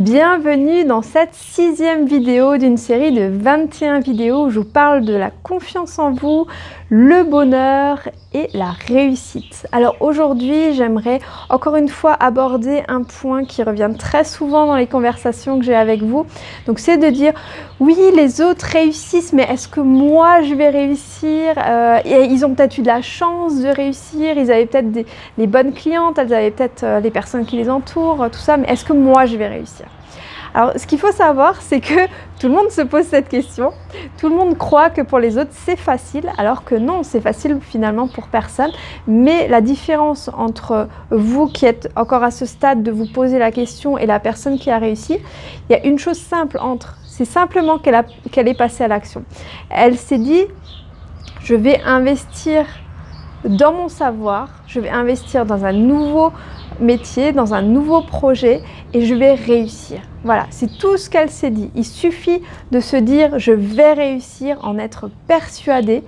Bienvenue dans cette 6e vidéo d'une série de 21 vidéos où je vous parle de la confiance en vous, le bonheur et la réussite. Alors aujourd'hui, j'aimerais encore une fois aborder un point qui revient très souvent dans les conversations que j'ai avec vous. Donc c'est de dire, oui, les autres réussissent, mais est-ce que moi je vais réussir? Et ils ont peut-être eu de la chance de réussir, ils avaient peut-être des bonnes clientes, elles avaient peut-être les personnes qui les entourent, tout ça, mais est-ce que moi je vais réussir? Alors, ce qu'il faut savoir, c'est que tout le monde se pose cette question. Tout le monde croit que pour les autres, c'est facile, alors que non, c'est facile finalement pour personne. Mais la différence entre vous qui êtes encore à ce stade de vous poser la question et la personne qui a réussi, il y a une chose simple entre. C'est simplement qu'elle est passée à l'action. Elle s'est dit, je vais investir dans mon savoir, je vais investir dans un nouveau métier, dans un nouveau projet et je vais réussir. Voilà, c'est tout ce qu'elle s'est dit. Il suffit de se dire je vais réussir, en être persuadé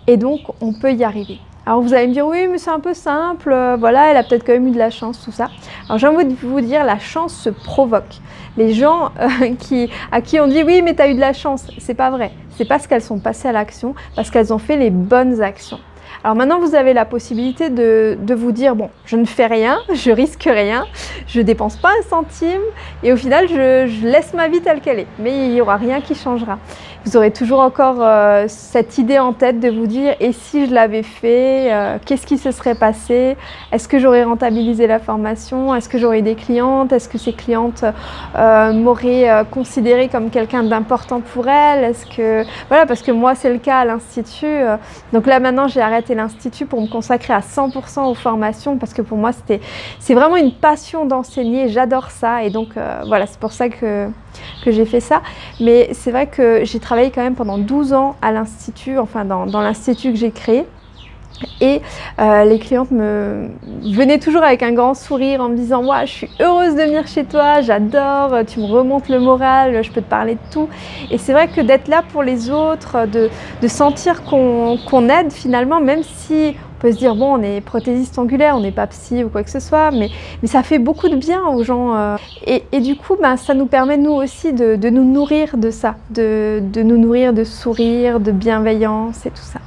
et donc on peut y arriver. Alors vous allez me dire oui mais c'est un peu simple, voilà, elle a peut-être quand même eu de la chance, tout ça. Alors j'ai envie de vous dire, la chance se provoque. Les gens à qui on dit oui mais tu as eu de la chance, c'est pas vrai. C'est parce qu'elles sont passées à l'action, parce qu'elles ont fait les bonnes actions. Alors maintenant, vous avez la possibilité de vous dire, bon, je ne fais rien, je risque rien, je dépense pas un centime et au final, je laisse ma vie telle qu'elle est. Mais il n'y aura rien qui changera. Vous aurez toujours encore cette idée en tête de vous dire, et si je l'avais fait, qu'est-ce qui se serait passé? Est-ce que j'aurais rentabilisé la formation? Est-ce que j'aurais des clientes? Est-ce que ces clientes m'auraient considéré comme quelqu'un d'important pour elles? Est-ce que... Voilà, parce que moi, c'est le cas à l'Institut. Donc là, maintenant, j'ai arrêté l'Institut pour me consacrer à 100% aux formations parce que pour moi, c'est vraiment une passion d'enseigner. J'adore ça et donc, voilà, c'est pour ça que j'ai fait ça. Mais c'est vrai que j'ai travaillé quand même pendant 12 ans à l'Institut, enfin dans l'Institut que j'ai créé. Et les clientes me venaient toujours avec un grand sourire en me disant ouais, je suis heureuse de venir chez toi, j'adore, tu me remontes le moral, je peux te parler de tout. Et c'est vrai que d'être là pour les autres, de sentir qu'on aide finalement, même si on peut se dire bon, on est prothésiste angulaire, on n'est pas psy ou quoi que ce soit, mais ça fait beaucoup de bien aux gens. Et du coup, ben, ça nous permet nous aussi de nous nourrir de ça, de nous nourrir de sourire, de bienveillance et tout ça.